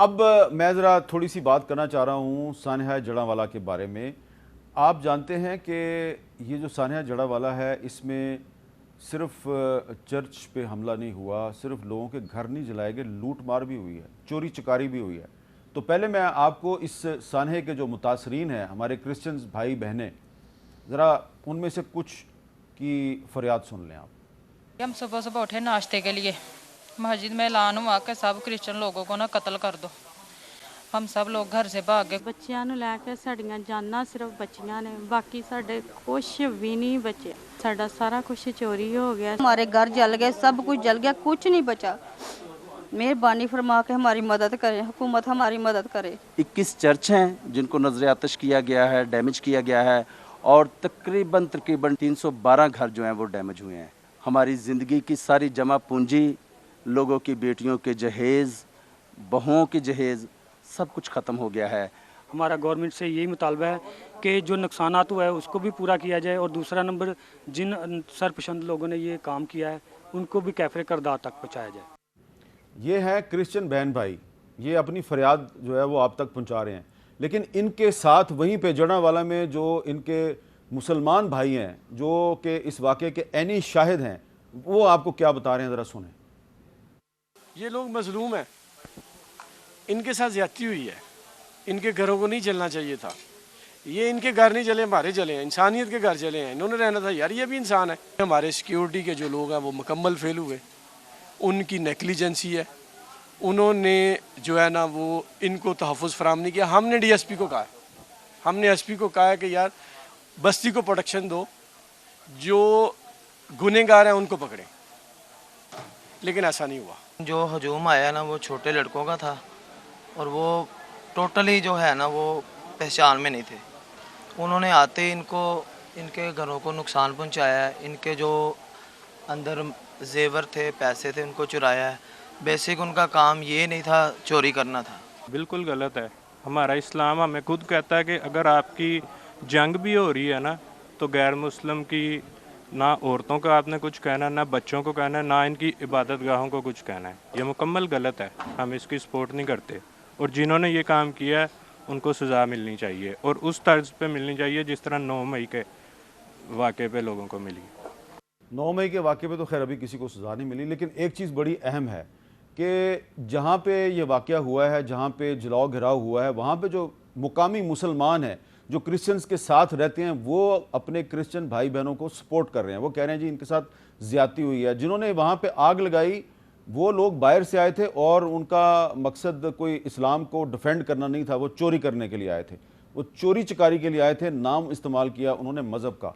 अब मैं ज़रा थोड़ी सी बात करना चाह रहा हूँ सानहा जड़ावाला के बारे में। आप जानते हैं कि ये जो सानहा जड़ावाला है, इसमें सिर्फ चर्च पे हमला नहीं हुआ, सिर्फ लोगों के घर नहीं जलाए गए, लूट मार भी हुई है, चोरी चकारी भी हुई है। तो पहले मैं आपको इस सानहे के जो मुतासरीन हैं, हमारे क्रिश्चियन भाई बहनें, ज़रा उनमें से कुछ की फरियाद सुन लें आप। हम सुबह सुबह उठे नाश्ते के लिए, मस्जिद में ऐलान हुआ कि सब क्रिश्चियन लोगों को ना कत्ल कर दो। हम सब लोग घर से भाग गए। ਬੱਚਿਆਂ ਨੂੰ ਲੈ ਕੇ ਸਾਡੀਆਂ ਜਾਨਾਂ ਸਿਰਫ ਬੱਚੀਆਂ ਨੇ, ਬਾਕੀ ਸਾਡੇ ਕੁਝ ਵੀ ਨਹੀਂ ਬਚਿਆ। ਸਾਡਾ ਸਾਰਾ ਕੁਝ ਚੋਰੀ हो गया। हमारे घर जल गए, सब कुछ जल गया, कुछ नहीं बचा। मेहरबानी फरमा के हमारी मदद करें, हुकूमत हमारी मदद करे। 21 चर्च हैं जिनको नजर आतश किया गया है, डैमेज किया गया है, और तकरीबन 312 घर जो हैं वो डैमेज हुए हैं। हमारी ज़िंदगी की सारी जमा पूंजी, लोगों की बेटियों के जहेज़, बहुओं के जहेज़, सब कुछ ख़त्म हो गया है। हमारा गवर्नमेंट से यही मुतालबा है कि जो नुकसानात हुआ है उसको भी पूरा किया जाए, और दूसरा नंबर जिन सरपसंद लोगों ने ये काम किया है उनको भी कैफरे करदार तक पहुँचाया जाए। ये है क्रिश्चियन बहन भाई, ये अपनी फरियाद जो है वो आप तक पहुंचा रहे हैं, लेकिन इनके साथ वहीं पे जड़ावाला में जो इनके मुसलमान भाई हैं जो कि इस वाक़े के ऐनी शाहिद हैं, वो आपको क्या बता रहे हैं, ज़रा सुनें। ये लोग मजलूम हैं, इनके साथ ज्यादती हुई है, इनके घरों को नहीं जलना चाहिए था। ये इनके घर नहीं जले, हमारे जले हैं, इंसानियत के घर जले हैं, इन्होंने रहना था। यार ये भी इंसान है। हमारे सिक्योरिटी के जो लोग हैं वो मुकम्मल फेल हुए, उनकी नेग्लिजेंसी है, उन्होंने जो है ना वो इनको तहफ़्फ़ुज़ फराहम नहीं किया। हमने DSP को कहा है, हमने SP को कहा है कि यार बस्ती को प्रोटेक्शन दो, जो गुनहगार हैं उनको पकड़ें, लेकिन ऐसा नहीं हुआ। जो हजूम आया ना वो छोटे लड़कों का था, और वो टोटली जो है ना वो पहचान में नहीं थे। उन्होंने आते इनको इनके घरों को नुकसान पहुंचाया है, इनके जो अंदर जेवर थे, पैसे थे, उनको चुराया है। बेसिक उनका काम ये नहीं था, चोरी करना था। बिल्कुल गलत है। हमारा इस्लाम हमें खुद कहता है कि अगर आपकी जंग भी हो रही है ना, तो गैर मुस्लिम की ना औरतों का आपने कुछ कहना, ना बच्चों को कहना, ना इनकी इबादत गाहों को कुछ कहना है। ये मुकम्मल गलत है, हम इसकी सपोर्ट नहीं करते। और जिन्होंने ये काम किया है उनको सज़ा मिलनी चाहिए, और उस तर्ज पे मिलनी चाहिए जिस तरह 9 मई के वाक़े पे लोगों को मिली। 9 मई के वाक़े पे तो खैर अभी किसी को सज़ा नहीं मिली, लेकिन एक चीज़ बड़ी अहम है कि जहाँ पे ये वाक़या हुआ है, जहाँ पे जलाओ घिराव हुआ है, वहाँ पे जो मुकामी मुसलमान हैं जो क्रिश्चियंस के साथ रहते हैं, वो अपने क्रिश्चियन भाई बहनों को सपोर्ट कर रहे हैं। वो कह रहे हैं जी इनके साथ ज़्यादती हुई है। जिन्होंने वहाँ पे आग लगाई वो लोग बाहर से आए थे, और उनका मकसद कोई इस्लाम को डिफेंड करना नहीं था, वो चोरी करने के लिए आए थे, वो चोरी चकारी के लिए आए थे। नाम इस्तेमाल किया उन्होंने मज़हब का।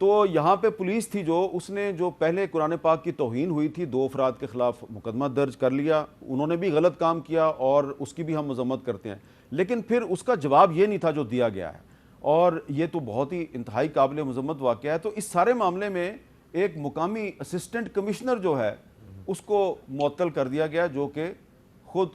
तो यहाँ पे पुलिस थी जो उसने जो पहले कुरान पाक की तौहीन हुई थी, 2 अफराद के ख़िलाफ़ मुकदमा दर्ज कर लिया, उन्होंने भी गलत काम किया और उसकी भी हम मज़म्मत करते हैं, लेकिन फिर उसका जवाब ये नहीं था जो दिया गया है, और ये तो बहुत ही इंतहाई काबिल मज़म्मत वाक़या है। तो इस सारे मामले में एक मुकामी असिस्टेंट कमिश्नर जो है उसको मुअत्तल कर दिया गया, जो कि ख़ुद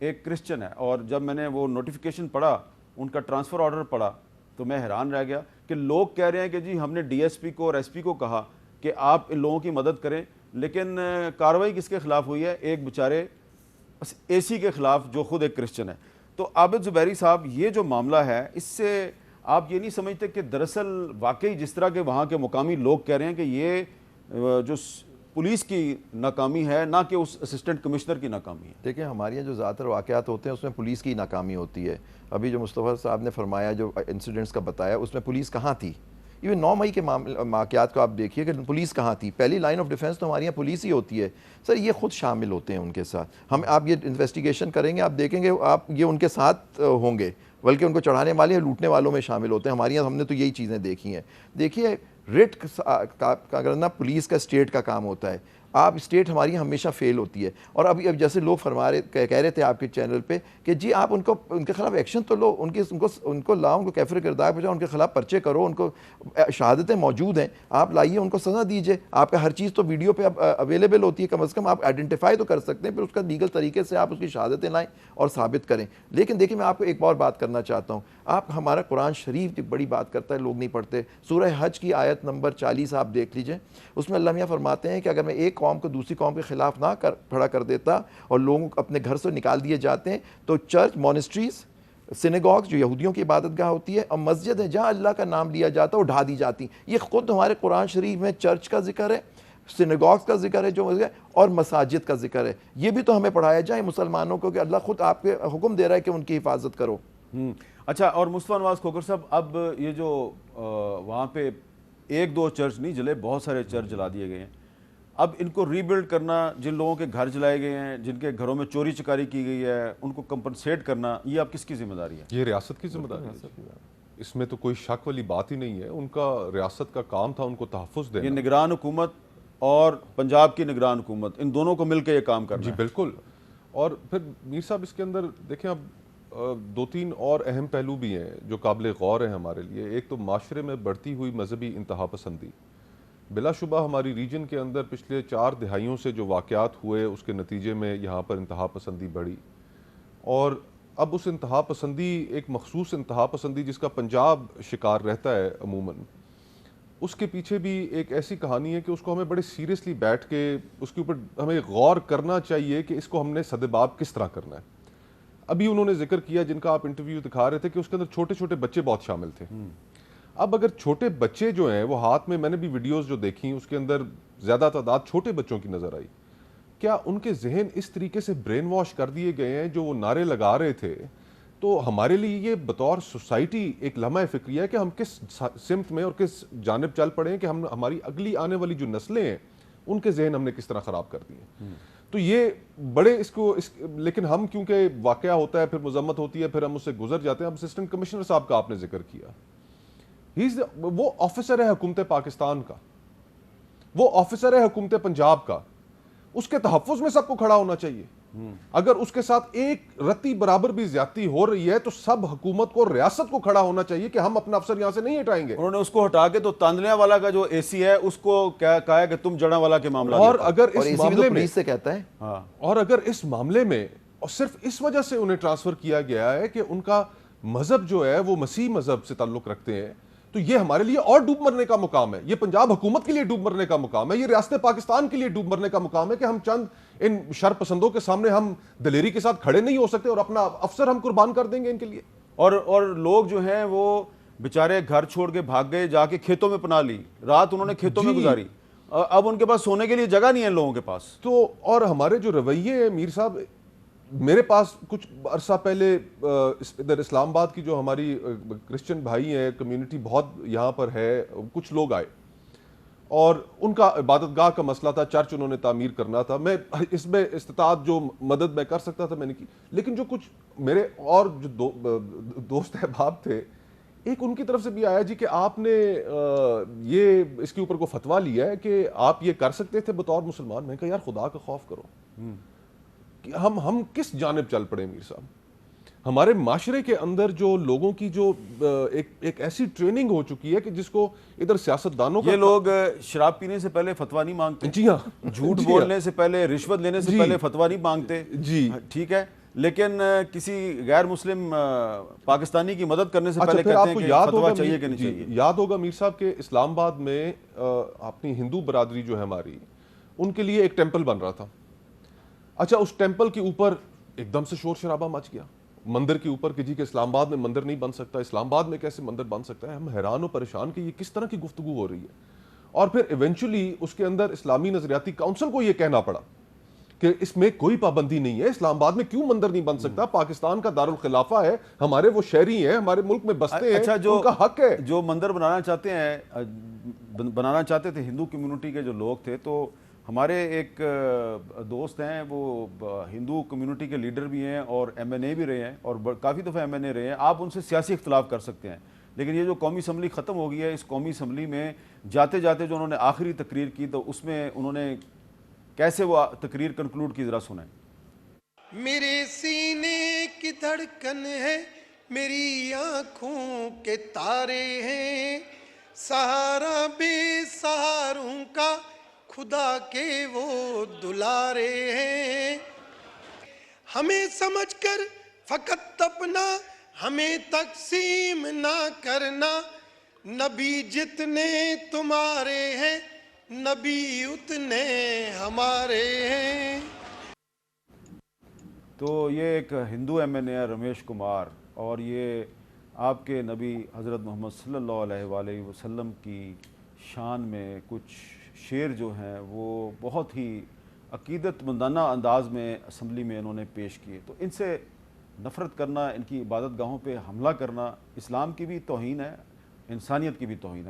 एक क्रिश्चियन है। और जब मैंने वो नोटिफिकेशन पढ़ा, उनका ट्रांसफ़र ऑर्डर पढ़ा, तो मैं हैरान रह गया कि लोग कह रहे हैं कि जी हमने DSP को और SP को कहा कि आप इन लोगों की मदद करें, लेकिन कार्रवाई किसके ख़िलाफ़ हुई है? एक बेचारे AC के ख़िलाफ़ जो ख़ुद एक क्रिश्चियन है। तो आबिद ज़ुबैरी साहब, ये जो मामला है, इससे आप ये नहीं समझते कि दरअसल वाकई जिस तरह के वहाँ के मुकामी लोग कह रहे हैं कि ये जो पुलिस की नाकामी है, ना कि उस असिस्टेंट कमिश्नर की नाकामी है? देखिए, हमारे यहाँ जो ज़्यादातर वाक़यात होते हैं उसमें पुलिस की नाकामी होती है। अभी जो मुस्तफ़ा साहब ने फरमाया, जो इंसिडेंट्स का बताया, उसमें पुलिस कहाँ थी? इवन 9 मई के वाक़यात को आप देखिए कि पुलिस कहाँ थी। पहली लाइन ऑफ डिफेंस तो हमारे यहाँ पुलिस ही होती है। सर, ये खुद शामिल होते हैं उनके साथ। हम आप ये इन्वेस्टिगेशन करेंगे, आप देखेंगे, आप ये उनके साथ होंगे, बल्कि उनको चढ़ाने वाले या लूटने वालों में शामिल होते हैं। हमारे यहाँ हमने तो यही चीज़ें देखी हैं। देखिए, रिट का करना पुलिस का, स्टेट का काम होता है। आप स्टेट हमारी हमेशा फेल होती है। और अब जैसे लोग कह रहे थे आपके चैनल पे कि जी आप उनके खिलाफ एक्शन तो लो, उनको लाओ, उनको कैफर किरदार पहुँचाओ, उनके खिलाफ पर्चे करो, उनको शहादतें मौजूद हैं, आप लाइए, उनको सज़ा दीजिए। आपका हर चीज़ तो वीडियो पे अब अवेलेबल होती है, कम अज़ कम आप आइडेंटिफाई तो कर सकते हैं, फिर उसका लीगल तरीके से आप उसकी शहादतें लाएँ और साबित करें। लेकिन देखिए, मैं आपको एक और बात करना चाहता हूँ। आप हमारा कुरान शरीफ की बड़ी बात करता है, लोग नहीं पढ़ते। सूरह हज की आयत नंबर 40 आप देख लीजिए, उसमें अल्लाह मियां फरमाते हैं कि अगर मैं एक कौम को दूसरी कौम के ख़िलाफ़ ना खड़ा कर देता और लोगों को अपने घर से निकाल दिए जाते हैं, तो चर्च, मॉनेस्ट्रीज़, सिनेगॉग्स जो यहूदियों की इबादत गाह होती है और मस्जिद है जहाँ अल्लाह का नाम लिया जाता है वो ढा दी जाती। ये ख़ुद हमारे कुरान शरीफ में चर्च का जिक्र है, सिनेगॉग्स का जिक्र है जो और मसाजिद का जिक्र है। ये भी तो हमें पढ़ाया जाए मुसलमानों को कि अल्लाह ख़ुद आपके हुक्म दे रहा है कि उनकी हिफाजत करो। अच्छा, और मुस्तफा नवाज खोखर साहब, अब ये जो वहाँ पे एक दो चर्च नहीं जले, बहुत सारे चर्च जला दिए गए हैं, अब इनको रीबिल्ड करना, जिन लोगों के घर जलाए गए हैं, जिनके घरों में चोरी चकारी की गई है, उनको कंपनसेट करना, ये आप किसकी जिम्मेदारी है? ये रियासत की जिम्मेदारी है, इसमें तो कोई शक वाली बात ही नहीं है। उनका रियासत का काम था उनको तहफ़्फ़ुज़ देना। ये निगरान हुकूमत और पंजाब की निगरान हुकूमत, इन दोनों को मिलकर ये काम करना जी है। बिल्कुल। और फिर मीर साहब इसके अंदर देखें, अब दो तीन और अहम पहलू भी हैं जो काबिल गौर हैं हमारे लिए। एक तो माशरे में बढ़ती हुई मजहबी इंतहा पसंदी, बिलाशुबा हमारी रीजन के अंदर पिछले 4 दिहाइयों से जो वाक़यात हुए उसके नतीजे में यहाँ पर इंतहा पसंदी बढ़ी, और अब उस इंतहा पसंदी, एक मखसूस इंतहा पसंदी जिसका पंजाब शिकार रहता है अमूमन, उसके पीछे भी एक ऐसी कहानी है कि उसको हमें बड़े सीरियसली बैठ के उसके ऊपर हमें गौर करना चाहिए कि इसको हमने सदेबाब किस तरह करना है। अभी उन्होंने जिक्र किया, जिनका आप इंटरव्यू दिखा रहे थे, कि उसके अंदर छोटे छोटे बच्चे बहुत शामिल थे। अब अगर छोटे बच्चे जो हैं वो हाथ में, मैंने भी वीडियोस जो देखी उसके अंदर ज़्यादा तादाद छोटे बच्चों की नज़र आई, क्या उनके जहन इस तरीके से ब्रेन वॉश कर दिए गए हैं जो वो नारे लगा रहे थे? तो हमारे लिए ये बतौर सोसाइटी एक लम्हा फिक्रिया है कि हम किस सिमत में और किस जानिब चल पड़े हैं कि हम हमारी अगली आने वाली जो नस्लें हैं उनके जहन हमने किस तरह ख़राब कर दिए। तो ये बड़े लेकिन हम, क्योंकि वाक़या होता है, फिर मजम्मत होती है, फिर हम उससे गुजर जाते हैं। अब असिस्टेंट कमिश्नर साहब का आपने जिक्र किया, वो ऑफिसर है हुकूमत पाकिस्तान का, वो ऑफिसर है हुकूमत पंजाब का, उसके तहफ़्फ़ुज़ में सबको खड़ा होना चाहिए। अगर उसके साथ एक रत्ती बराबर भी ज्यादती हो रही है तो सब हुकूमत को, रियासत को खड़ा होना चाहिए कि हम अपना अफसर यहां से नहीं हटाएंगे। उन्होंने उसको हटा के तो तांदलिया वाला का जो एसी है उसको क्या कहा है कि तुम जड़ा वाला के मामला, और अगर इस मामले में से कहता है, और अगर इस मामले में और सिर्फ इस वजह से उन्हें ट्रांसफर किया गया है कि उनका मजहब जो है वो मसीह मजहब से ताल्लुक रखते हैं, तो ये हमारे लिए और डूब मरने का मुकाम है। ये पंजाब हुकूमत के लिए डूब मरने का मुकाम है, ये रियासत पाकिस्तान के लिए डूब मरने का मुकाम है कि हम चंद इन शर पसंदों के सामने हम दिलेरी के साथ खड़े नहीं हो सकते और अपना अफसर हम कुर्बान कर देंगे इनके लिए। और लोग जो हैं वो बेचारे घर छोड़ के भाग गए, जाके खेतों में पनाह ली, रात उन्होंने खेतों में गुजारी, अब उनके पास सोने के लिए जगह नहीं है लोगों के पास। तो और हमारे जो रवैये है मीर साहब, मेरे पास कुछ अरसा पहले इधर इस्लामाबाद की जो हमारी क्रिश्चियन भाई हैं, कम्युनिटी बहुत यहाँ पर है, कुछ लोग आए और उनका इबादतगाह का मसला था, चर्च उन्होंने तामीर करना था। मैं इसमें इस्तिताअत जो मदद मैं कर सकता था मैंने की, लेकिन जो कुछ मेरे और जो दोस्त अहबाब थे, एक उनकी तरफ से भी आया जी कि आपने ये इसके ऊपर को फतवा लिया है कि आप ये कर सकते थे बतौर मुसलमान। मैं कहा यार खुदा का खौफ करो, कि हम किस जानिब चल पड़े मीर साहब। हमारे माशरे के अंदर जो लोगों की जो एक ऐसी ट्रेनिंग हो चुकी है कि जिसको इधर सियासतदानों ये लोग शराब पीने से पहले फतवा नहीं मांगते, जी हाँ, झूठ बोलने से पहले, रिश्वत लेने से पहले फतवा नहीं मांगते जी, ठीक है, लेकिन किसी गैर मुस्लिम पाकिस्तानी की मदद करने से पहले कहते हैं कि फतवा चाहिए कि नहीं चाहिए। याद होगा मीर साहब के इस्लामाबाद में अपनी हिंदू बरादरी जो है हमारी, उनके लिए एक टेम्पल बन रहा था। अच्छा, उस टेम्पल के ऊपर एकदम से शोर शराबा मच गया, मंदिर के ऊपर कि जी के इस्लामाबाद में मंदिर नहीं बन सकता, इस्लामाबाद में कैसे मंदिर बन सकता है। हम हैरान और परेशान कि ये किस तरह की गुफ्तगू हो रही है। और फिर इवेंचुअली उसके अंदर इस्लामी नजरियाती काउंसिल को ये कहना पड़ा कि इसमें कोई पाबंदी नहीं है, इस्लामाबाद में क्यों मंदिर नहीं बन सकता, पाकिस्तान का दारुल खिलाफा है, हमारे वो शहरी हैं, हमारे मुल्क में बसते हैं, अच्छा, उनका हक है। जो मंदिर बनाना चाहते थे हिंदू कम्युनिटी के जो लोग थे, तो हमारे एक दोस्त हैं, वो हिंदू कम्युनिटी के लीडर भी हैं और MNA भी रहे हैं और काफ़ी दफ़ा MNA रहे हैं। आप उनसे सियासी इख्तलाफ कर सकते हैं, लेकिन ये जो कौमी असम्बली ख़त्म हो गई है, इस कौमी असम्बली में जाते जाते जो उन्होंने आखिरी तकरीर की, तो उसमें उन्होंने कैसे वो तकरीर कंक्लूड की, ज़रा सुनाएं। मेरे सीने की धड़कन है, मेरी आँखों के तारे हैं, सहारा बेसहारों का खुदा के वो दुलारे हैं। हमें समझकर फकत अपना हमें तकसीम ना करना, नबी जितने तुम्हारे हैं नबी उतने हमारे हैं। तो ये एक हिंदू MNA है रमेश कुमार, और ये आपके नबी हज़रत मोहम्मद सल्लल्लाहु अलैहि वसल्लम की शान में कुछ शेर जो हैं वो बहुत ही अकीदतमंदाना अंदाज में असम्बली में इन्होंने पेश किए। तो इनसे नफ़रत करना, इनकी इबादत गाहों पे हमला करना इस्लाम की भी तौहीन है, इंसानियत की भी तौहीन है।